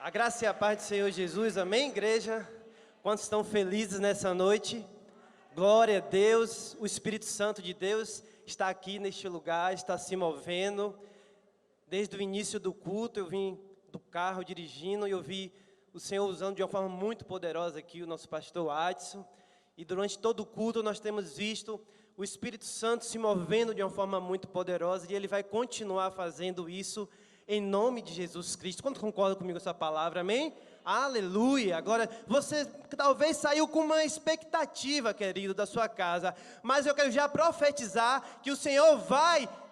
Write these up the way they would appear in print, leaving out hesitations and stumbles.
A graça e a paz do Senhor Jesus, amém, igreja? Quantos estão felizes nessa noite? Glória a Deus, o Espírito Santo de Deus está aqui neste lugar, está se movendo. Desde o início do culto, eu vim do carro dirigindo e eu vi o Senhor usando de uma forma muito poderosa aqui o nosso pastor Adson. E durante todo o culto nós temos visto o Espírito Santo se movendo de uma forma muito poderosa e Ele vai continuar fazendo isso em nome de Jesus Cristo. Quanto concorda comigo com essa palavra, amém? Aleluia! Agora, você talvez saiu com uma expectativa, querido, da sua casa, mas eu quero já profetizar que o Senhor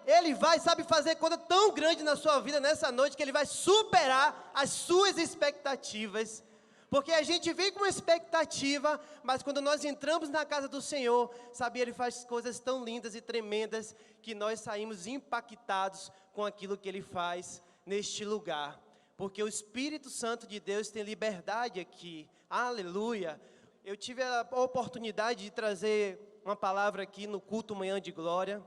Ele vai, sabe, fazer coisa tão grande na sua vida nessa noite, que Ele vai superar as suas expectativas. Porque a gente vem com uma expectativa, mas quando nós entramos na casa do Senhor, sabe, Ele faz coisas tão lindas e tremendas, que nós saímos impactados com aquilo que Ele faz neste lugar. Porque o Espírito Santo de Deus tem liberdade aqui, aleluia. Eu tive a oportunidade de trazer uma palavra aqui no culto Manhã de Glória,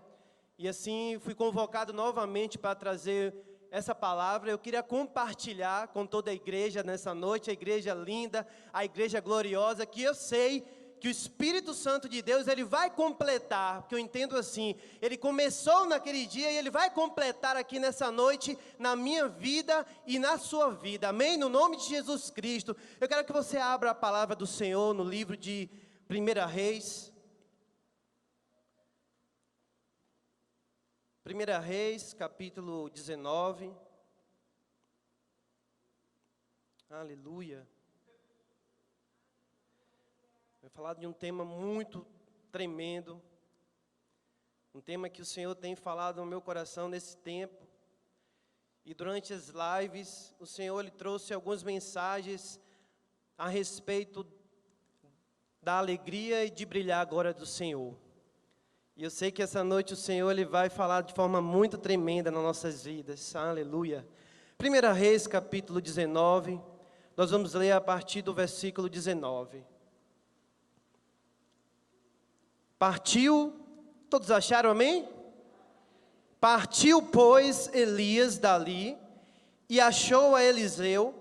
e assim fui convocado novamente para trazer essa palavra. Eu queria compartilhar com toda a igreja nessa noite, a igreja linda, a igreja gloriosa, que eu sei que o Espírito Santo de Deus, Ele vai completar, porque eu entendo assim, Ele começou naquele dia e Ele vai completar aqui nessa noite, na minha vida e na sua vida, amém? No nome de Jesus Cristo, eu quero que você abra a palavra do Senhor no livro de 1 Reis, 1 Reis, capítulo 19, aleluia. Vai falar de um tema muito tremendo, um tema que o Senhor tem falado no meu coração nesse tempo, e durante as lives, o Senhor Ele trouxe algumas mensagens a respeito da alegria e de brilhar a glória do Senhor. E eu sei que essa noite o Senhor Ele vai falar de forma muito tremenda nas nossas vidas, aleluia. 1 Reis, capítulo 19, nós vamos ler a partir do versículo 19. Partiu, todos acharam, amém? Partiu, pois, Elias dali, e achou a Eliseu,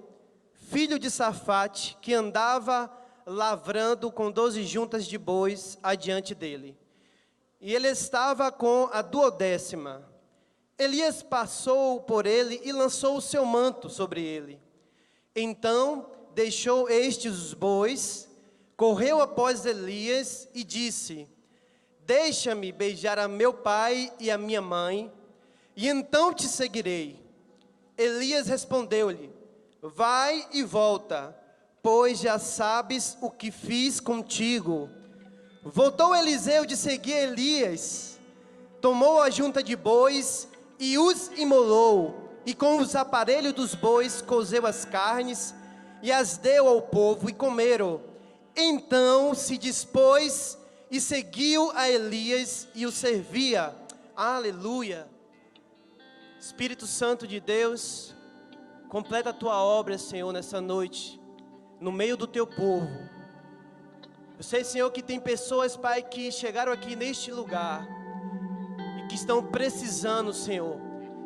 filho de Safate, que andava lavrando com 12 juntas de bois adiante dele. E ele estava com a 12ª. Elias passou por ele e lançou o seu manto sobre ele. Então deixou estes os bois, correu após Elias e disse: deixa-me beijar a meu pai e a minha mãe, e então te seguirei. Elias respondeu-lhe: vai e volta, pois já sabes o que fiz contigo. Voltou Eliseu de seguir Elias, tomou a junta de bois e os imolou, e com os aparelhos dos bois cozeu as carnes, e as deu ao povo, e comeram. Então se dispôs e seguiu a Elias e o servia. Aleluia. Espírito Santo de Deus, completa a tua obra, Senhor, nessa noite, no meio do teu povo. Eu sei, Senhor, que tem pessoas, Pai, que chegaram aqui neste lugar e que estão precisando, Senhor,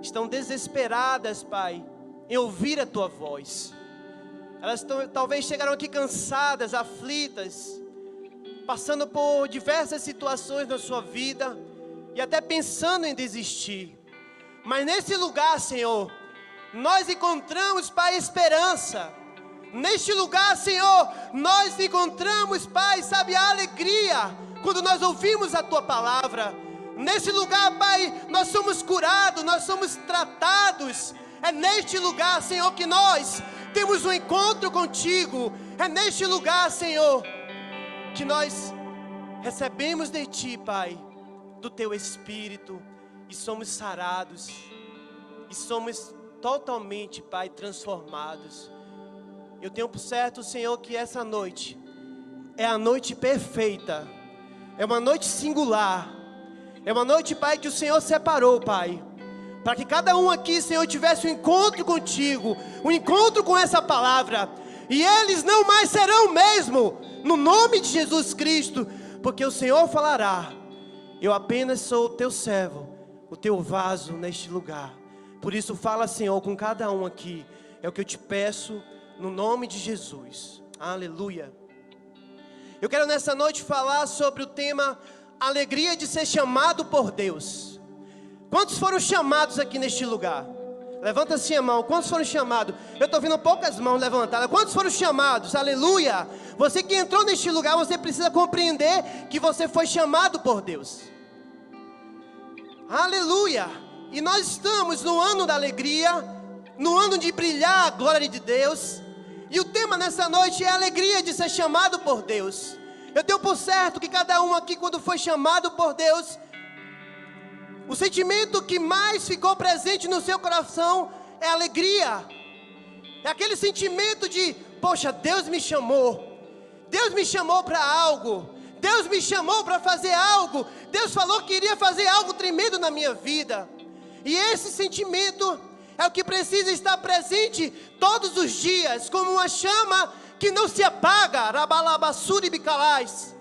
estão desesperadas, Pai, em ouvir a tua voz. Elas talvez chegaram aqui cansadas, aflitas, passando por diversas situações na sua vida e até pensando em desistir. Mas nesse lugar, Senhor, nós encontramos, Pai, esperança. Neste lugar, Senhor, nós encontramos, Pai, sabe, a alegria quando nós ouvimos a tua palavra. Nesse lugar, Pai, nós somos curados, nós somos tratados. É neste lugar, Senhor, que nós temos um encontro contigo. É neste lugar, Senhor, que nós recebemos de Ti, Pai, do Teu Espírito, e somos sarados, e somos totalmente, Pai, transformados. Eu tenho por certo, Senhor, que essa noite é a noite perfeita, é uma noite singular, é uma noite, Pai, que o Senhor separou, Pai, para que cada um aqui, Senhor, tivesse um encontro contigo, um encontro com essa palavra, e eles não mais serão o mesmo, no nome de Jesus Cristo, porque o Senhor falará: eu apenas sou o teu servo, o teu vaso neste lugar. Por isso fala, Senhor, com cada um aqui, é o que eu te peço, no nome de Jesus. Aleluia. Eu quero nessa noite falar sobre o tema alegria de ser chamado por Deus. Quantos foram chamados aqui neste lugar? Levanta assim a mão. Quantos foram chamados? Eu estou vendo poucas mãos levantadas. Quantos foram chamados? Aleluia. Você que entrou neste lugar, você precisa compreender que você foi chamado por Deus. Aleluia. E nós estamos no ano da alegria, no ano de brilhar a glória de Deus. E o tema nessa noite é a alegria de ser chamado por Deus. Eu tenho por certo que cada um aqui, quando foi chamado por Deus, o sentimento que mais ficou presente no seu coração é alegria. É aquele sentimento de, poxa, Deus me chamou. Deus me chamou para algo. Deus me chamou para fazer algo. Deus falou que iria fazer algo tremendo na minha vida. E esse sentimento é o que precisa estar presente todos os dias, como uma chama que não se apaga. Rabalabassuri bicalais.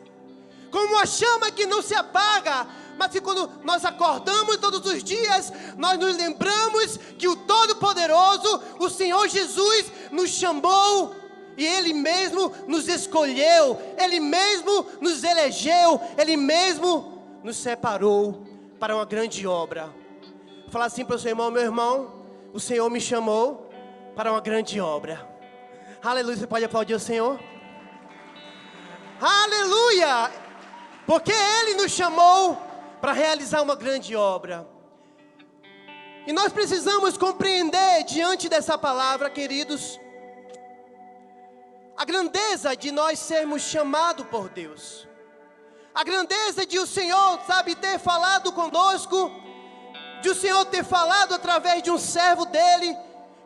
Como uma chama que não se apaga. Mas que quando nós acordamos todos os dias, nós nos lembramos que o Todo-Poderoso, o Senhor Jesus, nos chamou. E Ele mesmo nos escolheu. Ele mesmo nos elegeu. Ele mesmo nos separou para uma grande obra. Fala assim para o seu irmão: meu irmão, o Senhor me chamou para uma grande obra. Aleluia. Você pode aplaudir o Senhor? Aleluia. Porque Ele nos chamou para realizar uma grande obra. E nós precisamos compreender diante dessa palavra, queridos, a grandeza de nós sermos chamados por Deus. A grandeza de o Senhor, sabe, ter falado conosco, de o Senhor ter falado através de um servo dele,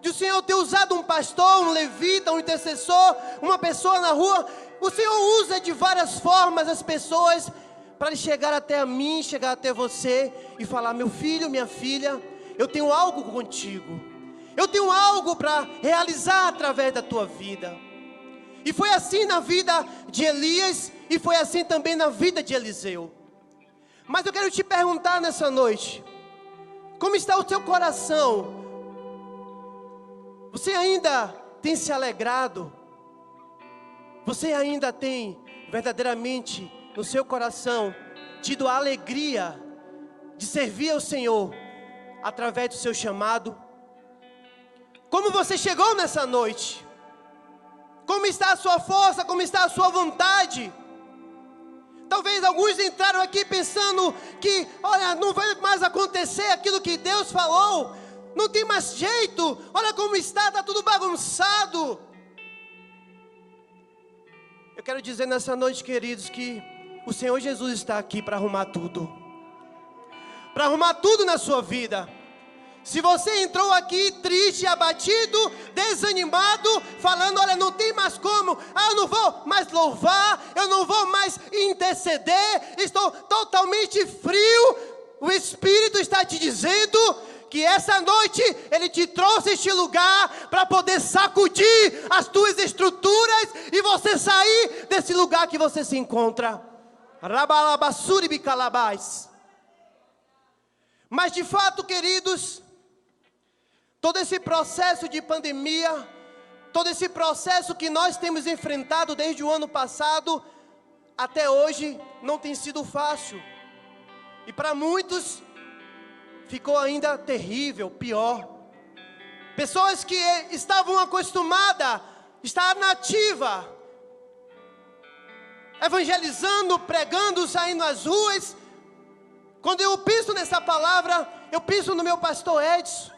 de o Senhor ter usado um pastor, um levita, um intercessor, uma pessoa na rua. O Senhor usa de várias formas as pessoas para chegar até a mim, chegar até você e falar: meu filho, minha filha, eu tenho algo contigo. Eu tenho algo para realizar através da tua vida. E foi assim na vida de Elias e foi assim também na vida de Eliseu. Mas eu quero te perguntar nessa noite: como está o teu coração? Você ainda tem se alegrado? Você ainda tem verdadeiramente no seu coração tido a alegria de servir ao Senhor através do seu chamado? Como você chegou nessa noite? Como está a sua força? Como está a sua vontade? Talvez alguns entraram aqui pensando que, olha, não vai mais acontecer aquilo que Deus falou. Não tem mais jeito. Olha como está tudo bagunçado. Eu quero dizer nessa noite, queridos, que o Senhor Jesus está aqui para arrumar tudo. Para arrumar tudo na sua vida. Se você entrou aqui triste, abatido, desanimado, falando: olha, não tem mais como, eu não vou mais louvar, eu não vou mais interceder, estou totalmente frio. O Espírito está te dizendo que essa noite Ele te trouxe este lugar para poder sacudir as tuas estruturas e você sair desse lugar que você se encontra. Rabalabassuri bicalabás. Mas de fato, queridos, todo esse processo de pandemia, todo esse processo que nós temos enfrentado desde o ano passado até hoje, não tem sido fácil. E para muitos ficou ainda terrível, pior. Pessoas que estavam acostumadas a estar na ativa, evangelizando, pregando, saindo às ruas. Quando eu penso nessa palavra, eu penso no meu pastor Edson,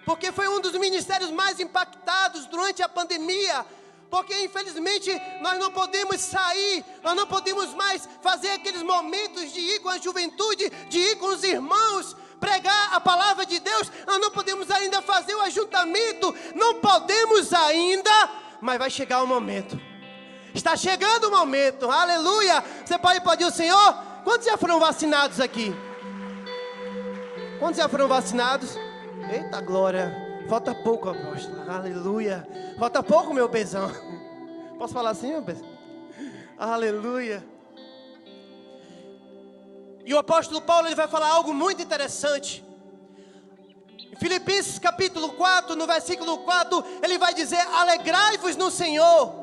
porque foi um dos ministérios mais impactados durante a pandemia, porque infelizmente nós não podemos sair, nós não podemos mais fazer aqueles momentos de ir com a juventude, de ir com os irmãos, pregar a palavra de Deus. Nós não podemos ainda fazer o ajuntamento, não podemos ainda, mas vai chegar o momento. Está chegando o momento, aleluia. Você pode aplaudir o Senhor? Quantos já foram vacinados aqui? Quantos já foram vacinados? Eita glória. Falta pouco, apóstolo. Aleluia. Falta pouco, meu bezão. Posso falar assim, meu bezão? Aleluia. E o apóstolo Paulo, ele vai falar algo muito interessante. Filipenses capítulo 4, no versículo 4, ele vai dizer: alegrai-vos no Senhor,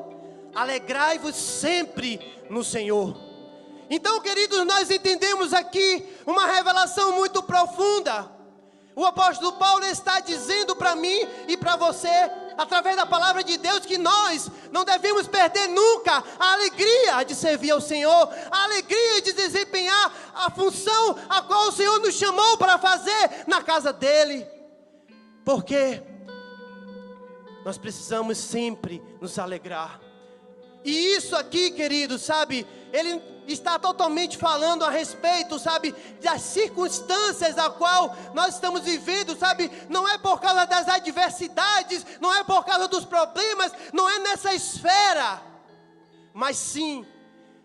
alegrai-vos sempre no Senhor. Então, queridos, nós entendemos aqui uma revelação muito profunda. O apóstolo Paulo está dizendo para mim e para você, através da palavra de Deus, que nós não devemos perder nunca a alegria de servir ao Senhor, a alegria de desempenhar a função a qual o Senhor nos chamou para fazer na casa dele. Porque nós precisamos sempre nos alegrar. E isso aqui, querido, sabe, ele está totalmente falando a respeito, sabe, das circunstâncias a qual nós estamos vivendo, sabe, não é por causa das adversidades, não é por causa dos problemas, não é nessa esfera, mas sim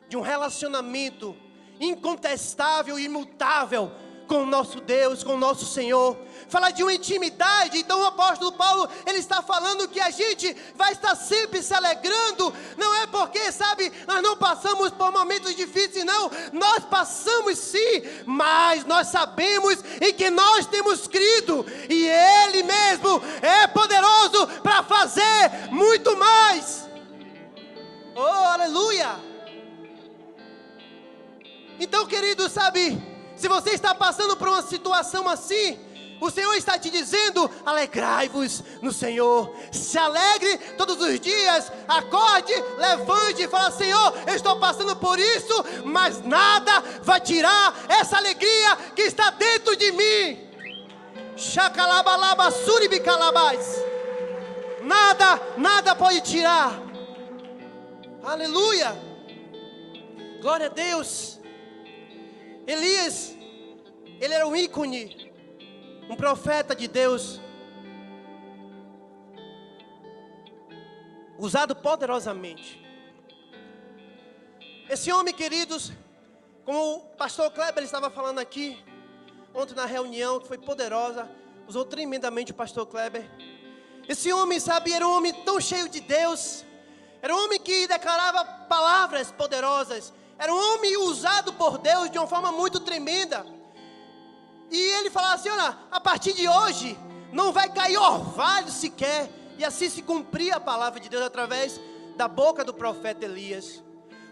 de um relacionamento incontestável e imutável com o nosso Deus, com o nosso Senhor. Fala de uma intimidade. Então o apóstolo Paulo, ele está falando que a gente vai estar sempre se alegrando, não é porque, sabe, nós não passamos por momentos difíceis, não, nós passamos sim, mas nós sabemos em que nós temos crido, e Ele mesmo é poderoso para fazer muito mais. Oh, aleluia! Então, querido, sabe, se você está passando por uma situação assim, o Senhor está te dizendo: alegrai-vos no Senhor. Se alegre todos os dias. Acorde, levante e fala: Senhor, eu estou passando por isso, mas nada vai tirar essa alegria que está dentro de mim. Chacalabalaba suribicalabás. Nada pode tirar. Aleluia. Glória a Deus. Elias, ele era um ícone, um profeta de Deus, usado poderosamente. Esse homem, queridos, como o pastor Kleber estava falando aqui, ontem na reunião, que foi poderosa, usou tremendamente o pastor Kleber. Esse homem, sabe, era um homem tão cheio de Deus, era um homem que declarava palavras poderosas, era um homem usado por Deus de uma forma muito tremenda. E ele falava assim: olha, a partir de hoje não vai cair orvalho sequer. E assim se cumpria a palavra de Deus através da boca do profeta Elias.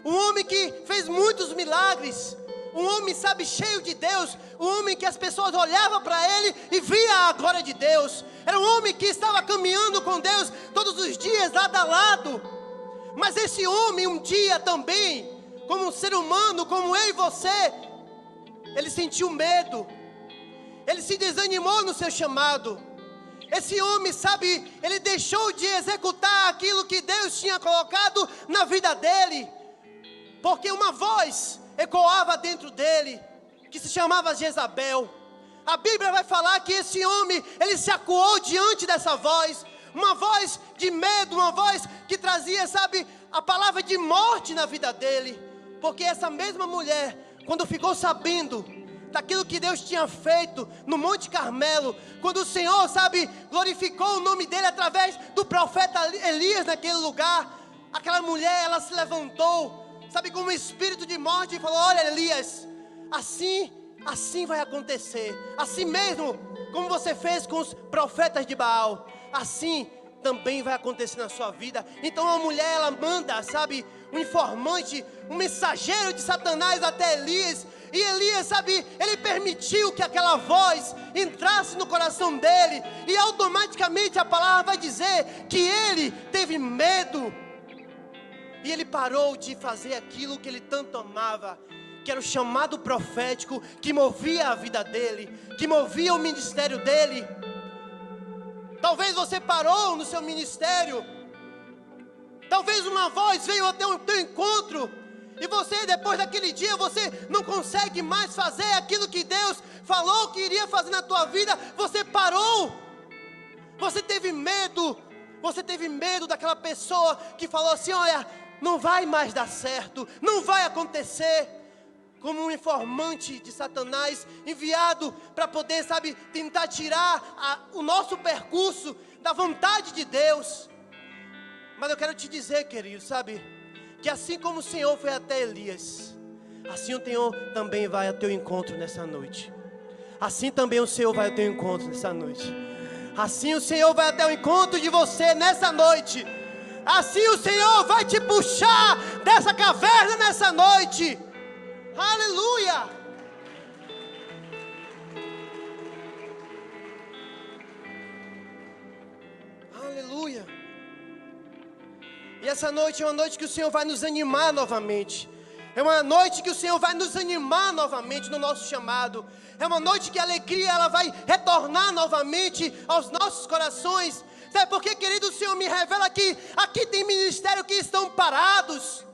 Um homem que fez muitos milagres, um homem, sabe, cheio de Deus, um homem que as pessoas olhavam para ele e via a glória de Deus. Era um homem que estava caminhando com Deus todos os dias, lado a lado. Mas esse homem um dia também, como um ser humano, como eu e você, ele sentiu medo, ele se desanimou no seu chamado. Esse homem, sabe, ele deixou de executar aquilo que Deus tinha colocado na vida dele, porque uma voz ecoava dentro dele, que se chamava Jezabel. A Bíblia vai falar que esse homem, ele se acuou diante dessa voz, uma voz de medo, uma voz que trazia, sabe, a palavra de morte na vida dele. Porque essa mesma mulher, quando ficou sabendo daquilo que Deus tinha feito no Monte Carmelo, quando o Senhor, sabe, glorificou o nome dele através do profeta Elias naquele lugar, aquela mulher, ela se levantou, sabe, com um espírito de morte e falou: olha, Elias, assim vai acontecer, assim mesmo como você fez com os profetas de Baal, assim também vai acontecer na sua vida. Então a mulher, ela manda, sabe, um informante, um mensageiro de Satanás até Elias. E Elias, sabe, ele permitiu que aquela voz entrasse no coração dele. E automaticamente a palavra vai dizer que ele teve medo. E ele parou de fazer aquilo que ele tanto amava, que era o chamado profético, que movia a vida dele, que movia o ministério dele. Talvez você parou no seu ministério. Talvez uma voz veio até o teu encontro, e você, depois daquele dia, você não consegue mais fazer aquilo que Deus falou que iria fazer na tua vida. Você parou. Você teve medo. Você teve medo daquela pessoa que falou assim: olha, não vai mais dar certo, não vai acontecer. Como um informante de Satanás enviado para poder, sabe, tentar tirar o nosso percurso da vontade de Deus. Mas eu quero te dizer, querido, sabe, que assim como o Senhor foi até Elias, assim o Senhor também vai ao teu encontro nessa noite. Assim também o Senhor vai ao teu encontro nessa noite. Assim o Senhor vai até o encontro de você nessa noite. Assim o Senhor vai te puxar dessa caverna nessa noite. Aleluia! Aleluia! E essa noite é uma noite que o Senhor vai nos animar novamente. É uma noite que o Senhor vai nos animar novamente no nosso chamado. É uma noite que a alegria ela vai retornar novamente aos nossos corações. Sabe por quê, querido? O Senhor me revela que aqui tem ministério que estão parados.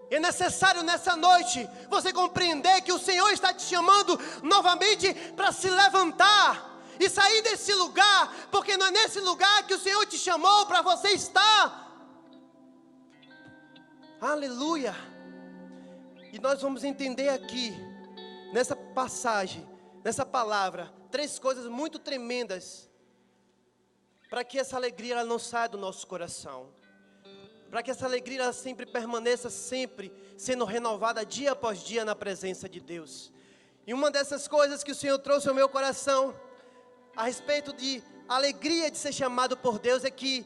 É necessário nessa noite você compreender que o Senhor está te chamando novamente para se levantar e sair desse lugar, porque não é nesse lugar que o Senhor te chamou para você estar. Aleluia! E nós vamos entender aqui, nessa passagem, nessa palavra, 3 coisas muito tremendas, para que essa alegria ela não saia do nosso coração, para que essa alegria ela sempre permaneça, sempre sendo renovada dia após dia na presença de Deus. E uma dessas coisas que o Senhor trouxe ao meu coração, a respeito de alegria de ser chamado por Deus, é que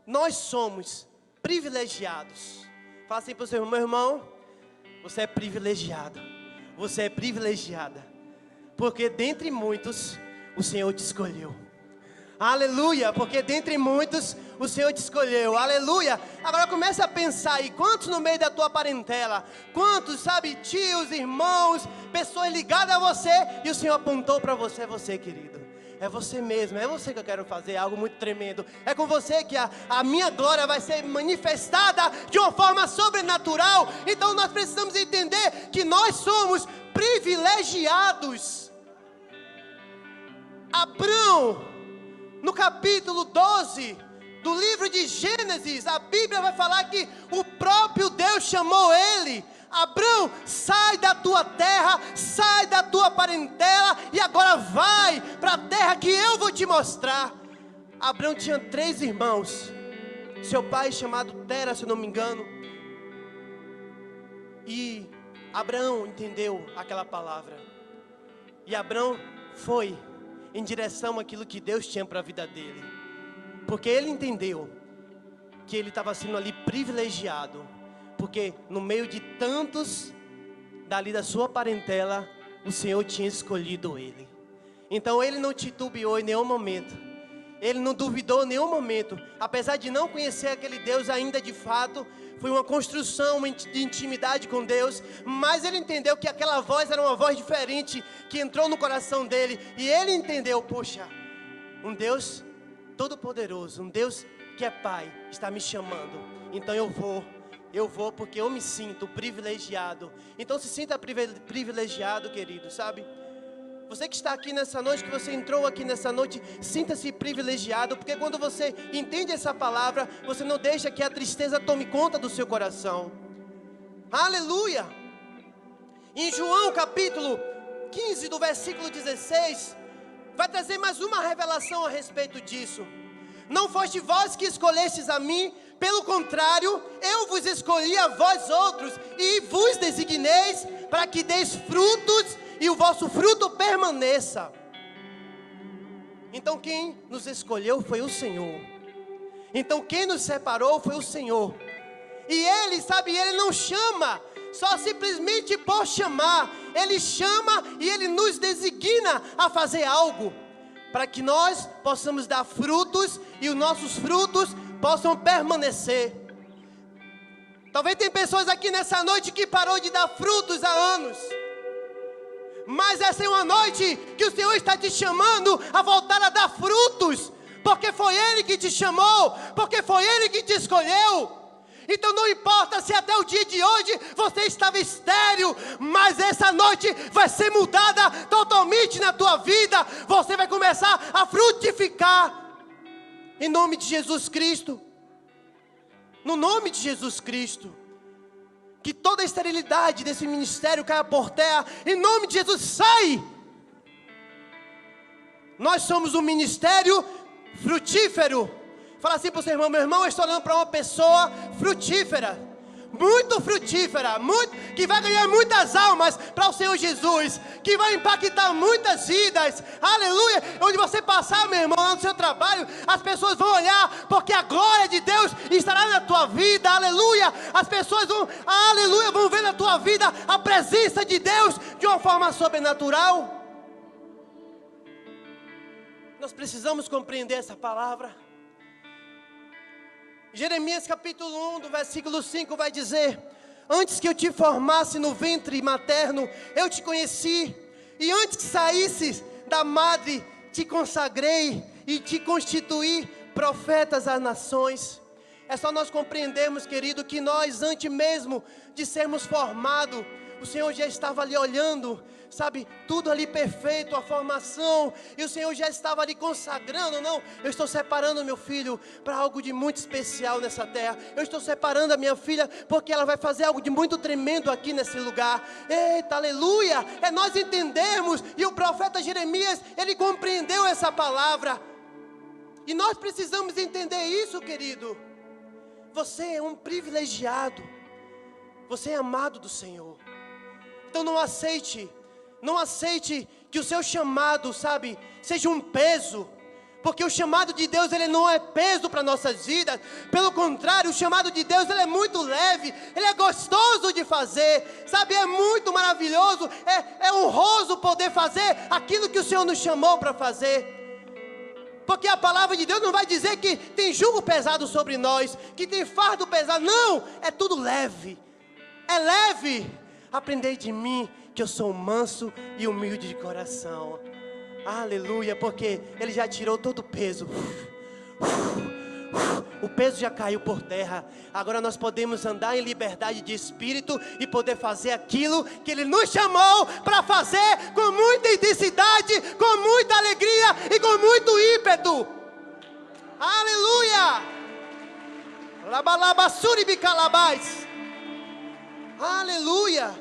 nós somos privilegiados. Fala assim para o seu irmão: meu irmão, você é privilegiado, você é privilegiada, porque dentre muitos o Senhor te escolheu. Aleluia, porque dentre muitos o Senhor te escolheu. Aleluia. Agora começa a pensar aí, quantos no meio da tua parentela, quantos, sabe, tios, irmãos, pessoas ligadas a você, e o Senhor apontou para você: é você, querido, é você mesmo, é você que eu quero fazer algo muito tremendo. É com você que a minha glória vai ser manifestada de uma forma sobrenatural. Então nós precisamos entender que nós somos privilegiados. Abrão, no capítulo 12 do livro de Gênesis, a Bíblia vai falar que o próprio Deus chamou ele: Abrão, sai da tua terra, sai da tua parentela e agora vai para a terra que eu vou te mostrar. Abrão tinha 3 irmãos, seu pai chamado Tera, se eu não me engano, e Abrão entendeu aquela palavra, e Abrão foi em direção àquilo que Deus tinha para a vida dele, porque ele entendeu que ele estava sendo ali privilegiado, porque no meio de tantos dali da sua parentela, o Senhor tinha escolhido ele. Então ele não titubeou em nenhum momento, ele não duvidou em nenhum momento, apesar de não conhecer aquele Deus ainda de fato. Foi uma construção de intimidade com Deus, mas ele entendeu que aquela voz era uma voz diferente, que entrou no coração dele, e ele entendeu: poxa, um Deus todo-poderoso, um Deus que é Pai, está me chamando, então eu vou porque eu me sinto privilegiado. Então se sinta privilegiado, querido, sabe? Você que está aqui nessa noite, que você entrou aqui nessa noite, sinta-se privilegiado, porque quando você entende essa palavra, você não deixa que a tristeza tome conta do seu coração. Aleluia! Em João capítulo 15, do versículo 16, vai trazer mais uma revelação a respeito disso. Não foste vós que escolhestes a mim, pelo contrário, eu vos escolhi a vós outros, e vos designeis para que deis frutos, e o vosso fruto permaneça. Então quem nos escolheu foi o Senhor. Então quem nos separou foi o Senhor. E Ele, sabe, Ele não chama só simplesmente por chamar. Ele chama e Ele nos designa a fazer algo, para que nós possamos dar frutos, e os nossos frutos possam permanecer. Talvez tem pessoas aqui nessa noite que parou de dar frutos há anos, mas essa é uma noite que o Senhor está te chamando a voltar a dar frutos, porque foi Ele que te chamou, porque foi Ele que te escolheu. Então não importa se até o dia de hoje você estava estéril, mas essa noite vai ser mudada totalmente na tua vida. Você vai começar a frutificar, em nome de Jesus Cristo. No nome de Jesus Cristo. Que toda a esterilidade desse ministério caia por terra, em nome de Jesus. Sai! Nós somos um ministério frutífero. Fala assim para o seu irmão: meu irmão, eu estou olhando para uma pessoa frutífera. muito frutífera, que vai ganhar muitas almas para o Senhor Jesus, que vai impactar muitas vidas, aleluia. Onde você passar, meu irmão, lá no seu trabalho, as pessoas vão olhar, porque a glória de Deus estará na tua vida, aleluia. As pessoas vão, aleluia, vão ver na tua vida a presença de Deus de uma forma sobrenatural. Nós precisamos compreender essa palavra. Jeremias capítulo 1, do versículo 5 vai dizer: antes que eu te formasse no ventre materno, eu te conheci, e antes que saísses da madre, te consagrei e te constituí profetas às nações. É só nós compreendermos, querido, que nós, antes mesmo de sermos formados, o Senhor já estava ali olhando, sabe, tudo ali perfeito, a formação, e o Senhor já estava ali consagrando. Não, eu estou separando meu filho para algo de muito especial nessa terra. Eu estou separando a minha filha, porque ela vai fazer algo de muito tremendo aqui nesse lugar. Eita, aleluia, é nós entendermos, e o profeta Jeremias, ele compreendeu essa palavra, e nós precisamos entender isso, querido. Você é um privilegiado, você é amado do Senhor. Então não aceite que o seu chamado, sabe, seja um peso, porque o chamado de Deus, ele não é peso para nossas vidas. Pelo contrário, o chamado de Deus, ele é muito leve, ele é gostoso de fazer, sabe, é muito maravilhoso, é honroso poder fazer aquilo que o Senhor nos chamou para fazer. Porque a palavra de Deus não vai dizer que tem jugo pesado sobre nós, que tem fardo pesado. Não, é tudo leve. É leve. Aprendei de mim, que eu sou manso e humilde de coração. Aleluia, porque Ele já tirou todo o peso. O peso já caiu por terra. Agora nós podemos andar em liberdade de espírito e poder fazer aquilo que Ele nos chamou para fazer, com muita intensidade, com muita alegria e com muito ímpeto. Aleluia. Labalabassuri bicalabais. Aleluia.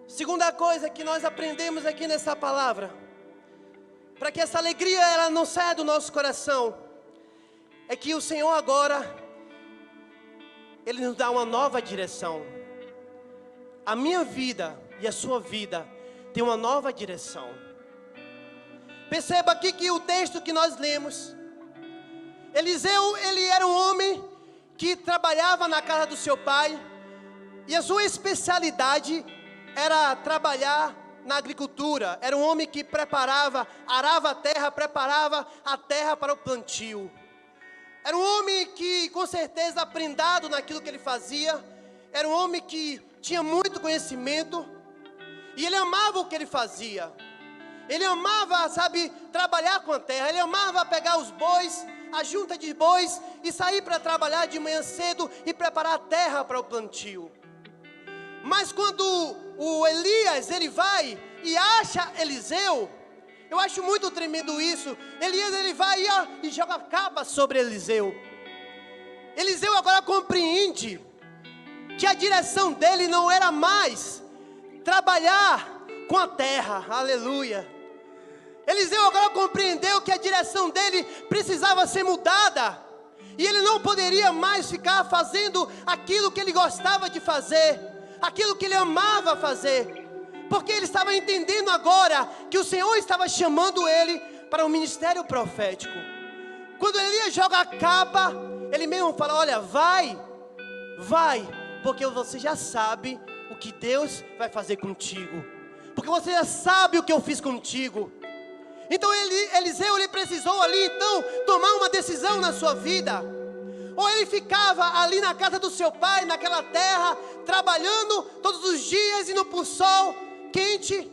Segunda coisa que nós aprendemos aqui nessa palavra, para que essa alegria ela não saia do nosso coração, é que o Senhor agora, Ele nos dá uma nova direção. A minha vida e a sua vida tem uma nova direção. Perceba aqui que o texto que nós lemos, Eliseu, ele era um homem que trabalhava na casa do seu pai, e a sua especialidade era trabalhar na agricultura. Era um homem que arava a terra, preparava a terra para o plantio. Era um homem que, com certeza, prendado naquilo que ele fazia. Era um homem que tinha muito conhecimento, e ele amava o que ele fazia. Ele amava, sabe, trabalhar com a terra. Ele amava pegar os bois, a junta de bois, e sair para trabalhar de manhã cedo e preparar a terra para o plantio. Mas quando o Elias, ele vai e acha Eliseu, eu acho muito tremendo isso. Elias, ele vai e joga capa sobre Eliseu. Eliseu agora compreende que a direção dele não era mais trabalhar com a terra, aleluia. Eliseu agora compreendeu que a direção dele precisava ser mudada, e ele não poderia mais ficar fazendo aquilo que ele gostava de fazer, aquilo que ele amava fazer, porque ele estava entendendo agora que o Senhor estava chamando ele para um ministério profético. Quando Elias joga a capa, ele mesmo fala: olha, vai, porque você já sabe o que Deus vai fazer contigo, porque você já sabe o que eu fiz contigo. Então Eliseu, ele precisou ali então tomar uma decisão na sua vida. Ou ele ficava ali na casa do seu pai, naquela terra, trabalhando todos os dias, indo para o sol quente,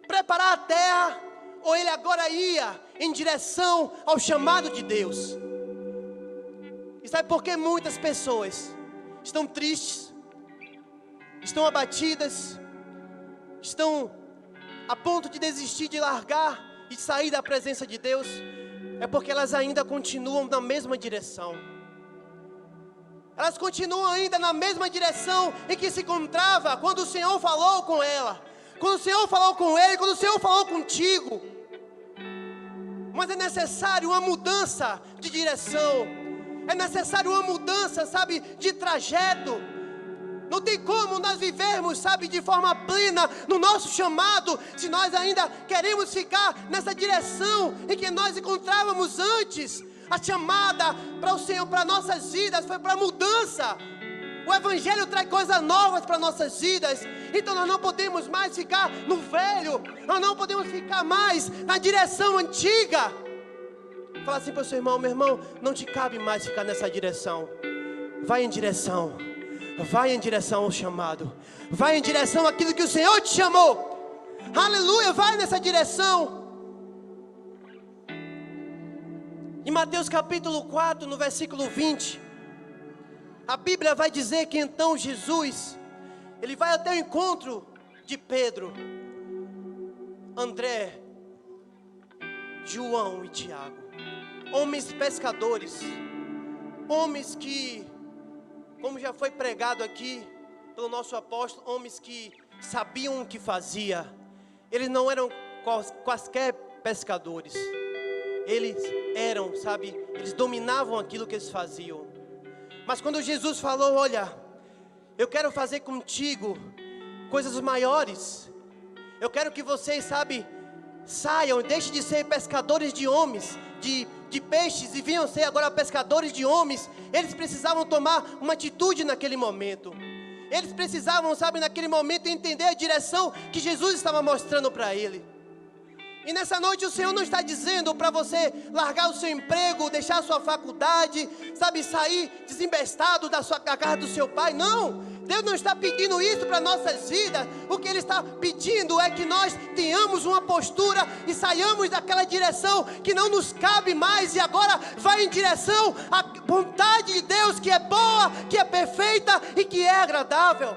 preparar a terra, ou ele agora ia em direção ao chamado de Deus. E sabe por que muitas pessoas estão tristes, estão abatidas, estão a ponto de desistir, de largar e de sair da presença de Deus? É porque elas ainda continuam na mesma direção. Elas continuam ainda na mesma direção em que se encontrava quando o Senhor falou com ela, quando o Senhor falou com ele, quando o Senhor falou contigo. Mas é necessário uma mudança de direção. É necessário uma mudança, sabe, de trajeto. Não tem como nós vivermos, sabe, de forma plena no nosso chamado, se nós ainda queremos ficar nessa direção em que nós encontrávamos antes. A chamada para o Senhor, para nossas vidas, foi para mudança. O Evangelho traz coisas novas para nossas vidas. Então nós não podemos mais ficar no velho. Nós não podemos ficar mais na direção antiga. Fala assim para o seu irmão: meu irmão, não te cabe mais ficar nessa direção. Vai em direção. Vai em direção ao chamado. Vai em direção àquilo que o Senhor te chamou. Aleluia, vai nessa direção. Em Mateus capítulo 4, no versículo 20, a Bíblia vai dizer que então Jesus, ele vai até o encontro de Pedro, André, João e Tiago, homens pescadores, homens que, como já foi pregado aqui pelo nosso apóstolo, homens que sabiam o que fazia. Eles não eram quaisquer pescadores. Eles eram, sabe, eles dominavam aquilo que eles faziam. Mas quando Jesus falou: olha, eu quero fazer contigo coisas maiores. Eu quero que vocês, sabe, saiam, deixem de ser pescadores de homens, de peixes, e venham ser agora pescadores de homens. Eles precisavam tomar uma atitude naquele momento. Eles precisavam, sabe, naquele momento entender a direção que Jesus estava mostrando para ele. E nessa noite o Senhor não está dizendo para você largar o seu emprego, deixar a sua faculdade, sabe, sair desembestado da casa do seu pai. Não, Deus não está pedindo isso para nossas vidas. O que Ele está pedindo é que nós tenhamos uma postura e saiamos daquela direção que não nos cabe mais, e agora vai em direção à vontade de Deus, que é boa, que é perfeita e que é agradável.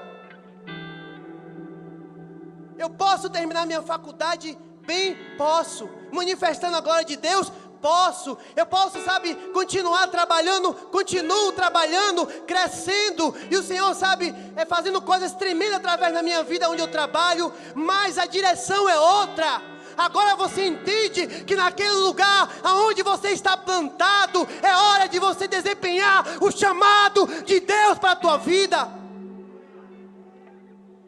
Eu posso terminar minha faculdade? Bem, posso. Manifestando a glória de Deus? Posso. Eu posso, sabe, continuar trabalhando, continuo trabalhando, crescendo, e o Senhor, sabe, fazendo coisas tremendas através da minha vida onde eu trabalho, mas a direção é outra. Agora você entende que naquele lugar aonde você está plantado, é hora de você desempenhar o chamado de Deus para a tua vida.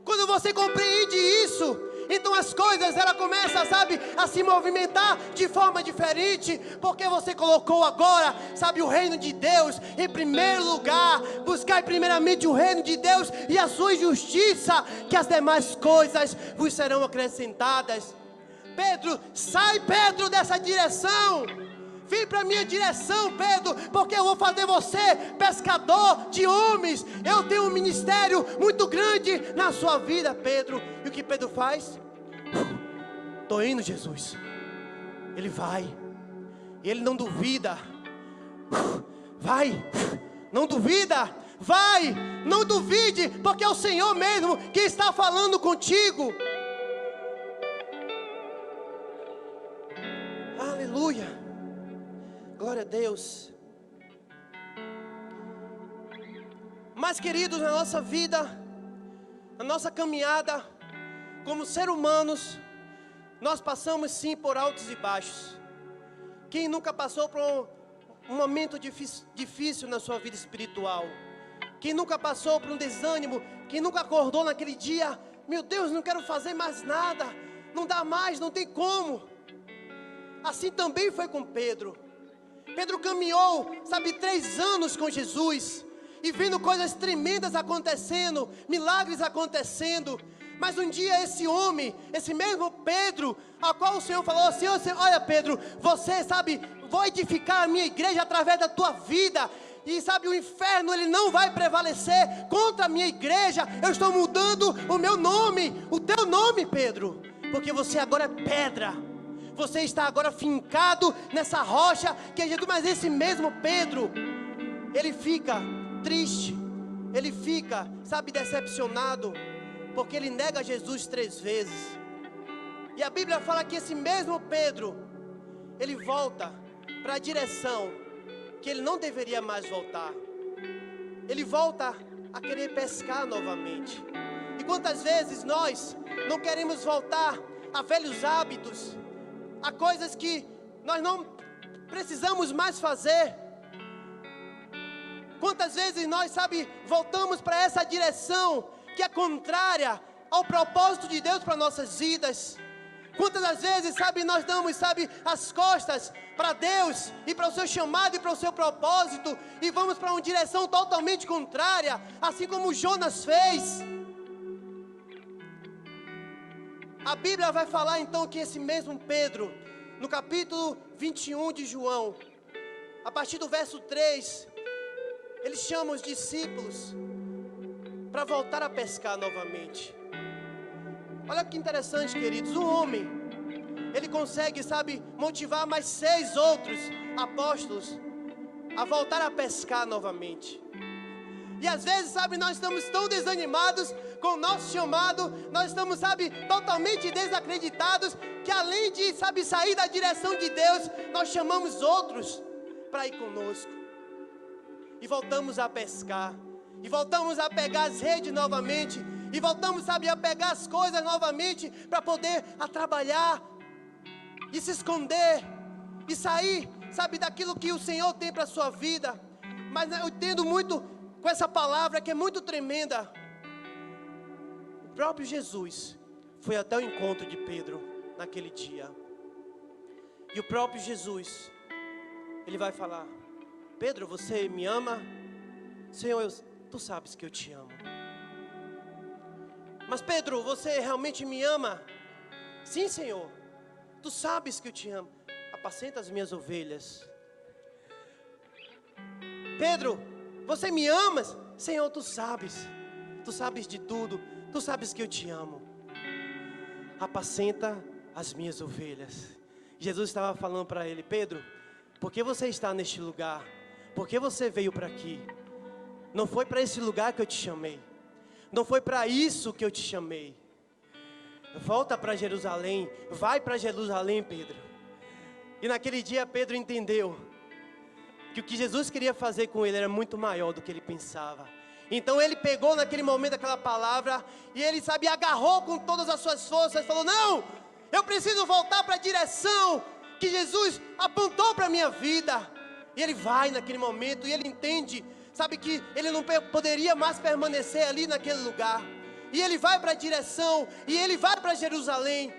Quando você compreende isso, então as coisas, ela começa, sabe, a se movimentar de forma diferente, porque você colocou agora, sabe, o reino de Deus em primeiro lugar. Buscai primeiramente o reino de Deus e a sua justiça, que as demais coisas vos serão acrescentadas. Pedro, sai, Pedro, dessa direção. Vem para a minha direção, Pedro, porque eu vou fazer você pescador de homens. Eu tenho um ministério muito grande na sua vida, Pedro. E o que Pedro faz? Estou indo, Jesus. Ele vai. Ele não duvida. Vai. Não duvida. Vai. Não duvide, porque é o Senhor mesmo que está falando contigo. Aleluia. Glória a Deus. Mas, queridos, na nossa vida, na nossa caminhada, como seres humanos, nós passamos sim por altos e baixos. Quem nunca passou por um momento difícil na sua vida espiritual? Quem nunca passou por um desânimo? Quem nunca acordou naquele dia: meu Deus, não quero fazer mais nada, não dá mais, não tem como. Assim também foi com Pedro. Pedro caminhou, sabe, 3 anos com Jesus, e vendo coisas tremendas acontecendo, milagres acontecendo. Mas um dia esse homem, esse mesmo Pedro, ao qual o Senhor falou assim: olha, Pedro, você, sabe, vou edificar a minha igreja através da tua vida. E sabe, o inferno, ele não vai prevalecer contra a minha igreja. Eu estou mudando o meu nome, o teu nome, Pedro, porque você agora é pedra. Você está agora fincado nessa rocha que é Jesus. Mas esse mesmo Pedro, ele fica triste, ele fica, sabe, decepcionado, porque ele nega Jesus 3 vezes. E a Bíblia fala que esse mesmo Pedro, ele volta para a direção que ele não deveria mais voltar. Ele volta a querer pescar novamente. E quantas vezes nós não queremos voltar a velhos hábitos, a coisas que nós não precisamos mais fazer. Quantas vezes nós, voltamos para essa direção que é contrária ao propósito de Deus para nossas vidas? Quantas das vezes, nós damos, as costas para Deus e para o seu chamado e para o seu propósito e vamos para uma direção totalmente contrária, assim como Jonas fez? A Bíblia vai falar então que esse mesmo Pedro, no capítulo 21 de João, a partir do verso 3, ele chama os discípulos para voltar a pescar novamente. Olha que interessante, queridos, um homem, ele consegue, motivar mais 6 outros apóstolos a voltar a pescar novamente. E às vezes, nós estamos tão desanimados com o nosso chamado, nós estamos, totalmente desacreditados, que além de, sair da direção de Deus, nós chamamos outros para ir conosco. E voltamos a pescar, e voltamos a pegar as redes novamente, e voltamos, a pegar as coisas novamente, para poder trabalhar, e se esconder, e sair, daquilo que o Senhor tem para a sua vida. Mas eu entendo muito com essa palavra que é muito tremenda. O próprio Jesus foi até o encontro de Pedro naquele dia. E o próprio Jesus, ele vai falar: Pedro, você me ama? Senhor, tu sabes que eu te amo. Mas Pedro, você realmente me ama? Sim, Senhor, tu sabes que eu te amo. Apacenta as minhas ovelhas. Pedro, você me amas? Senhor, tu sabes de tudo, tu sabes que eu te amo. Apacenta as minhas ovelhas. Jesus estava falando para ele: Pedro, por que você está neste lugar? Por que você veio para aqui? Não foi para esse lugar que eu te chamei, não foi para isso que eu te chamei. Volta para Jerusalém, vai para Jerusalém, Pedro. E naquele dia Pedro entendeu que o que Jesus queria fazer com ele era muito maior do que ele pensava. Então ele pegou naquele momento aquela palavra e ele, agarrou com todas as suas forças, falou: não, eu preciso voltar para a direção que Jesus apontou para a minha vida. E ele vai naquele momento e ele entende, que ele não poderia mais permanecer ali naquele lugar. E ele vai para a direção, e ele vai para Jerusalém,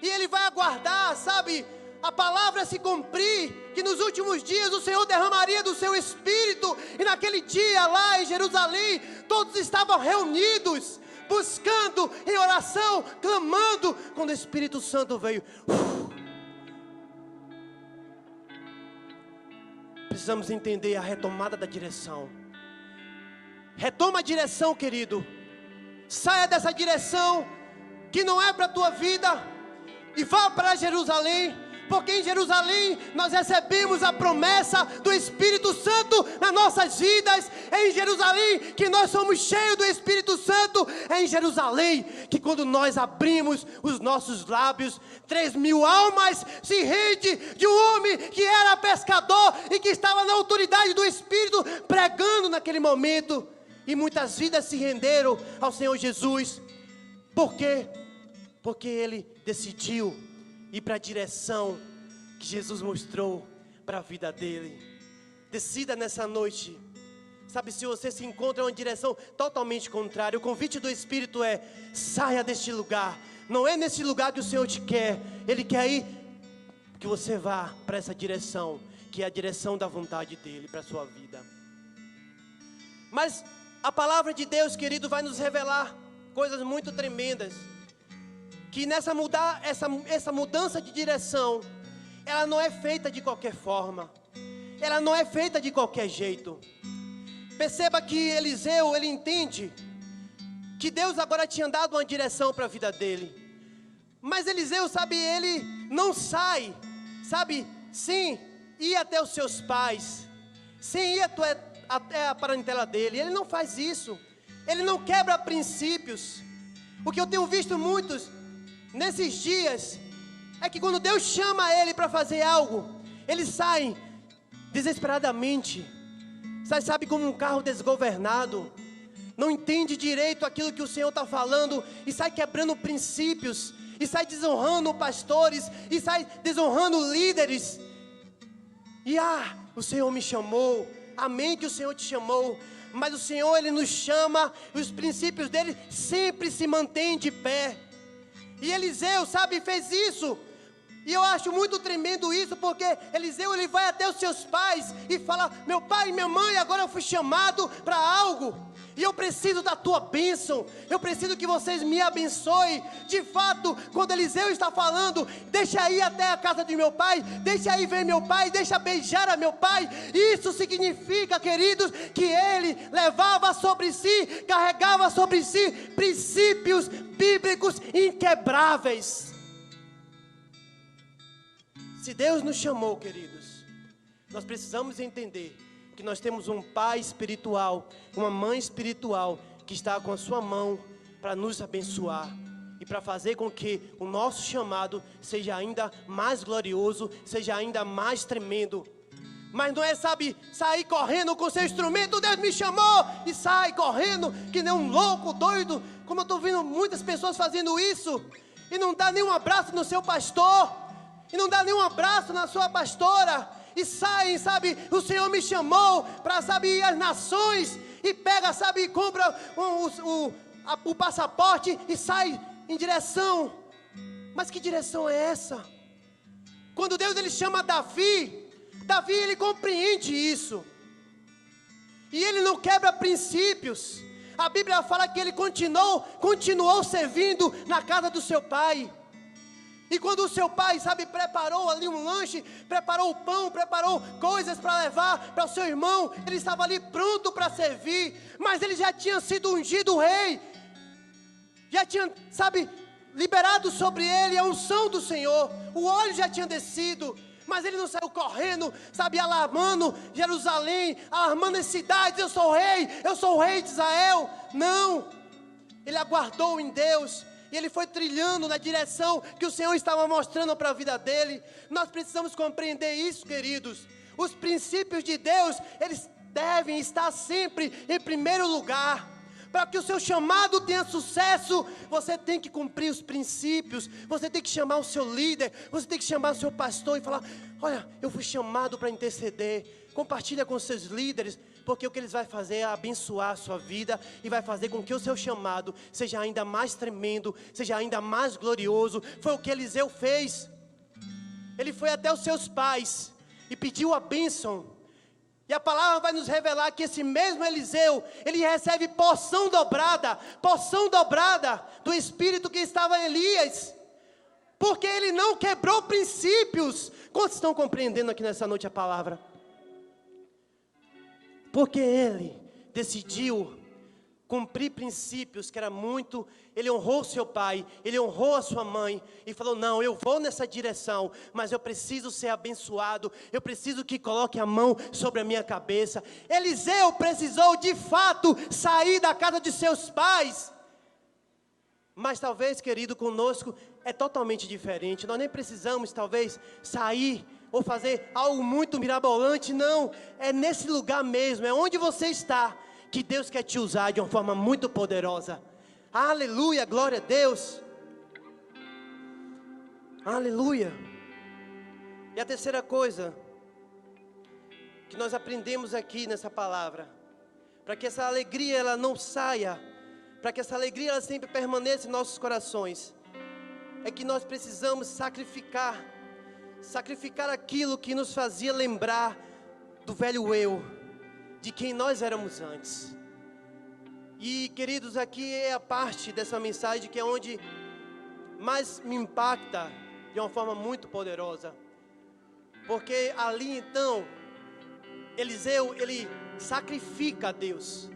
e ele vai aguardar, a palavra se cumprir, que nos últimos dias o Senhor derramaria do seu Espírito. E naquele dia lá em Jerusalém, todos estavam reunidos, buscando em oração, clamando, quando o Espírito Santo veio. Precisamos entender a retomada da direção. Retoma a direção, querido. Saia dessa direção que não é para a tua vida e vá para Jerusalém, porque em Jerusalém nós recebemos a promessa do Espírito Santo nas nossas vidas. É em Jerusalém que nós somos cheios do Espírito Santo. É em Jerusalém que quando nós abrimos os nossos lábios, 3.000 almas se rendem de um homem que era pescador e que estava na autoridade do Espírito, pregando naquele momento. E muitas vidas se renderam ao Senhor Jesus. Por quê? Porque ele decidiu ir para a direção que Jesus mostrou para a vida dele. Decida nessa noite. Se você se encontra em uma direção totalmente contrária, o convite do Espírito é: saia deste lugar. Não é nesse lugar que o Senhor te quer. Ele quer ir que você vá para essa direção, que é a direção da vontade dele para a sua vida. Mas a palavra de Deus, querido, vai nos revelar coisas muito tremendas. Que essa mudança de direção, ela não é feita de qualquer forma. Ela não é feita de qualquer jeito. Perceba que Eliseu, ele entende que Deus agora tinha dado uma direção para a vida dele. Mas Eliseu, ele não sai, sem ir até os seus pais, sem ir até a parentela dele. Ele não faz isso. Ele não quebra princípios. O que eu tenho visto muitos nesses dias é que quando Deus chama ele para fazer algo, eles saem desesperadamente, sabe, como um carro desgovernado, não entende direito aquilo que o Senhor está falando, e sai quebrando princípios, e sai desonrando pastores, e sai desonrando líderes. E o Senhor me chamou, amém que o Senhor te chamou, mas o Senhor, Ele nos chama, os princípios dEle sempre se mantêm de pé. E Eliseu, sabe, fez isso. E eu acho muito tremendo isso, porque Eliseu, ele vai até os seus pais e fala: meu pai e minha mãe, agora eu fui chamado para algo, e eu preciso da tua bênção, eu preciso que vocês me abençoem. De fato, quando Eliseu está falando: deixa ir até a casa de meu pai, deixa ir ver meu pai, deixa beijar a meu pai, isso significa, queridos, que ele levava sobre si, carregava sobre si princípios bíblicos inquebráveis. Se Deus nos chamou, queridos, nós precisamos entender que nós temos um pai espiritual, uma mãe espiritual, que está com a sua mão para nos abençoar e para fazer com que o nosso chamado seja ainda mais glorioso, seja ainda mais tremendo. Mas não é, sabe, sair correndo com seu instrumento: Deus me chamou, e sai correndo que nem um louco doido, como eu estou vendo muitas pessoas fazendo isso, e não dá nenhum abraço no seu pastor, e não dá nenhum abraço na sua pastora, e saem, sabe, o Senhor me chamou para, sabe, ir às nações, e pega, sabe, e compra o passaporte e sai em direção. Mas que direção é essa? Quando Deus, ele chama Davi, ele compreende isso, e ele não quebra princípios. A Bíblia fala que ele continuou servindo na casa do seu pai. E quando o seu pai, sabe, preparou ali um lanche, preparou o pão, preparou coisas para levar para o seu irmão, ele estava ali pronto para servir, mas ele já tinha sido ungido rei, já tinha, sabe, liberado sobre ele a unção do Senhor, o óleo já tinha descido, mas ele não saiu correndo, sabe, alarmando Jerusalém, alarmando as cidades: eu sou o rei de Israel. Não, ele aguardou em Deus, e ele foi trilhando na direção que o Senhor estava mostrando para a vida dele. Nós precisamos compreender isso, queridos. Os princípios de Deus, eles devem estar sempre em primeiro lugar. Para que o seu chamado tenha sucesso, você tem que cumprir os princípios. Você tem que chamar o seu líder, você tem que chamar o seu pastor e falar: olha, eu fui chamado para interceder. Compartilha com os seus líderes, porque o que eles vão fazer é abençoar a sua vida, e vai fazer com que o seu chamado seja ainda mais tremendo, seja ainda mais glorioso. Foi o que Eliseu fez. Ele foi até os seus pais e pediu a bênção. E a palavra vai nos revelar que esse mesmo Eliseu, ele recebe porção dobrada do Espírito que estava em Elias, porque ele não quebrou princípios. Quantos estão compreendendo aqui nessa noite a palavra? Porque ele decidiu cumprir princípios que era muito, ele honrou seu pai, ele honrou a sua mãe, e falou: não, eu vou nessa direção, mas eu preciso ser abençoado, eu preciso que coloque a mão sobre a minha cabeça. Eliseu precisou de fato sair da casa de seus pais, mas talvez, querido, conosco é totalmente diferente. Nós nem precisamos talvez sair ou fazer algo muito mirabolante, não, é nesse lugar mesmo, é onde você está, que Deus quer te usar de uma forma muito poderosa. Aleluia, glória a Deus. Aleluia. E a terceira coisa que nós aprendemos aqui nessa palavra, para que essa alegria ela não saia, para que essa alegria ela sempre permaneça em nossos corações, é que nós precisamos sacrificar aquilo que nos fazia lembrar do velho eu, de quem nós éramos antes. E, queridos, aqui é a parte dessa mensagem que é onde mais me impacta de uma forma muito poderosa, porque ali então Eliseu, ele sacrifica a Deus,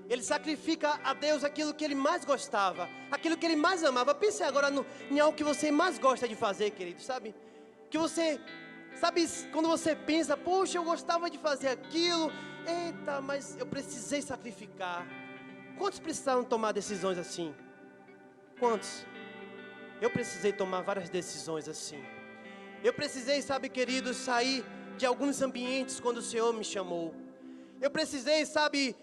ele sacrifica a Deus aquilo que ele mais gostava, aquilo que ele mais amava. Pense agora em algo que você mais gosta de fazer, querido, sabe? Que você, sabe, quando você pensa: poxa, eu gostava de fazer aquilo, eita, mas eu precisei sacrificar. Quantos precisaram tomar decisões assim? Quantos? Eu precisei tomar várias decisões assim. Eu precisei, sabe, queridos, sair de alguns ambientes quando o Senhor me chamou. Eu precisei, sabe,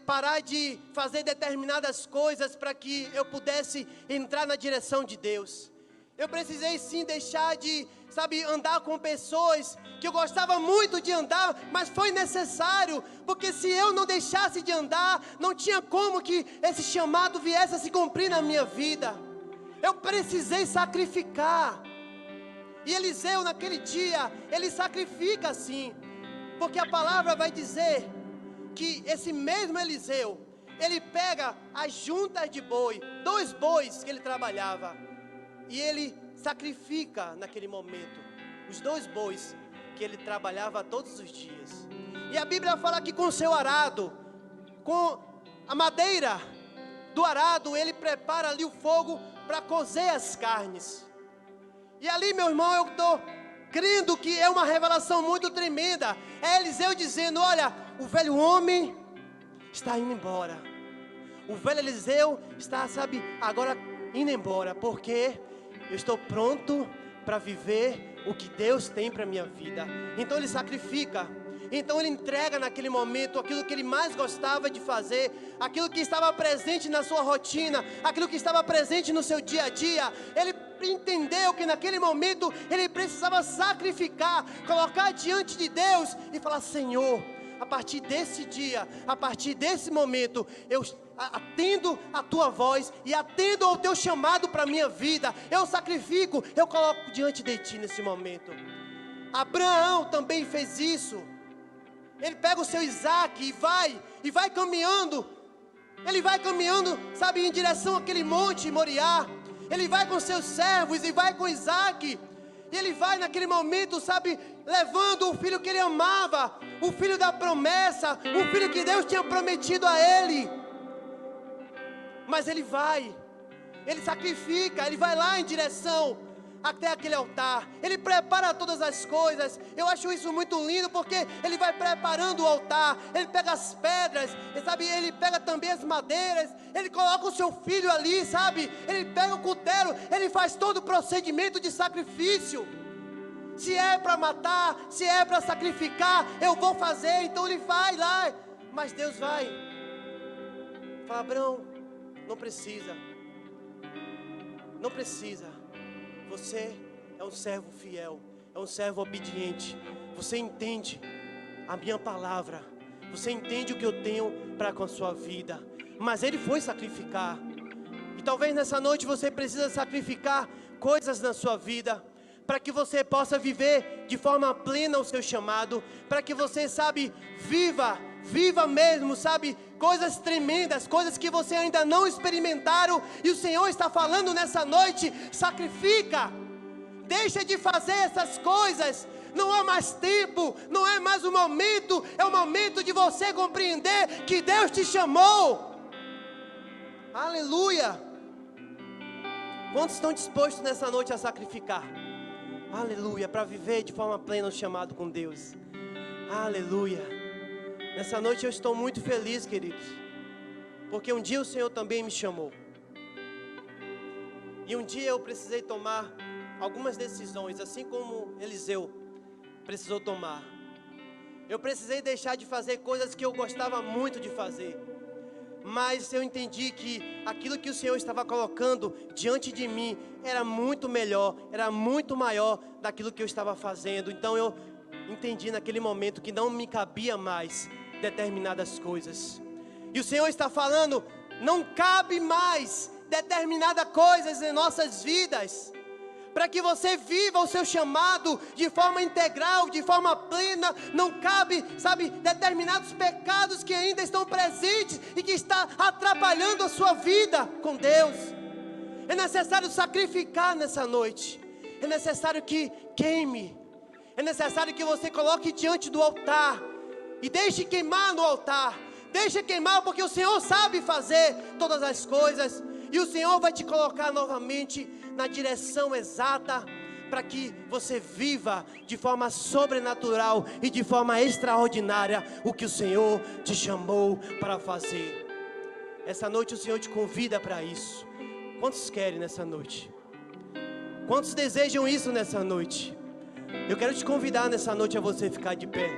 parar de fazer determinadas coisas para que eu pudesse entrar na direção de Deus. Eu precisei sim deixar de, andar com pessoas que eu gostava muito de andar, mas foi necessário, porque se eu não deixasse de andar, não tinha como que esse chamado viesse a se cumprir na minha vida. Eu precisei sacrificar. E Eliseu naquele dia, ele sacrifica sim, porque a palavra vai dizer que esse mesmo Eliseu, ele pega as juntas de boi, 2 bois que ele trabalhava, e ele sacrifica naquele momento, os 2 bois que ele trabalhava todos os dias. E a Bíblia fala que com o seu arado, com a madeira do arado, ele prepara ali o fogo para cozer as carnes. E ali, meu irmão, eu estou crendo que é uma revelação muito tremenda. É Eliseu dizendo: olha, o velho homem está indo embora. O velho Eliseu está, agora indo embora, porque eu estou pronto para viver o que Deus tem para a minha vida. Então ele sacrifica. Então ele entrega naquele momento aquilo que ele mais gostava de fazer, aquilo que estava presente na sua rotina, aquilo que estava presente no seu dia a dia. Ele entendeu que naquele momento ele precisava sacrificar, colocar diante de Deus e falar: Senhor, a partir desse dia, a partir desse momento, eu atendo a tua voz e atendo ao teu chamado para a minha vida. Eu sacrifico, eu coloco diante de ti nesse momento. Abraão também fez isso. Ele pega o seu Isaac e vai caminhando. Ele vai caminhando, em direção àquele monte Moriá. Ele vai com seus servos e vai com Isaac. E ele vai naquele momento, levando o filho que ele amava, o filho da promessa, o filho que Deus tinha prometido a ele. Mas ele sacrifica, ele vai lá em direção até aquele altar. Ele prepara todas as coisas. Eu acho isso muito lindo, porque ele vai preparando o altar. Ele pega as pedras, ele pega também as madeiras. Ele coloca o seu filho ali, ele pega o cutelo. Ele faz todo o procedimento de sacrifício. Se é para matar, se é para sacrificar, eu vou fazer. Então ele vai lá. Mas Deus vai fala: Abraão, não precisa. Não precisa. Você é um servo fiel, é um servo obediente. Você entende a minha palavra, você entende o que eu tenho para com a sua vida. Mas ele foi sacrificar. E talvez nessa noite você precisa sacrificar coisas na sua vida, para que você possa viver de forma plena o seu chamado, para que você, viva mesmo, coisas tremendas, coisas que você ainda não experimentaram. E o Senhor está falando nessa noite: sacrifica, deixa de fazer essas coisas. Não há mais tempo, não é mais o momento. É o momento de você compreender que Deus te chamou. Aleluia. Quantos estão dispostos nessa noite a sacrificar? Aleluia, para viver de forma plena o chamado com Deus. Aleluia. Nessa noite eu estou muito feliz, queridos, porque um dia o Senhor também me chamou. E um dia eu precisei tomar algumas decisões, assim como Eliseu precisou tomar. Eu precisei deixar de fazer coisas que eu gostava muito de fazer. Mas eu entendi que aquilo que o Senhor estava colocando diante de mim era muito melhor, era muito maior daquilo que eu estava fazendo. Então eu entendi naquele momento que não me cabia mais determinadas coisas. E o Senhor está falando: não cabe mais determinadas coisas em nossas vidas, para que você viva o seu chamado de forma integral, de forma plena. Não cabe, determinados pecados que ainda estão presentes e que está atrapalhando a sua vida com Deus. É necessário sacrificar nessa noite. É necessário que queime. É necessário que você coloque diante do altar e deixe queimar no altar. Deixe queimar, porque o Senhor sabe fazer todas as coisas. E o Senhor vai te colocar novamente na direção exata, para que você viva de forma sobrenatural e de forma extraordinária o que o Senhor te chamou para fazer. Essa noite o Senhor te convida para isso. Quantos querem nessa noite? Quantos desejam isso nessa noite? Eu quero te convidar nessa noite a você ficar de pé.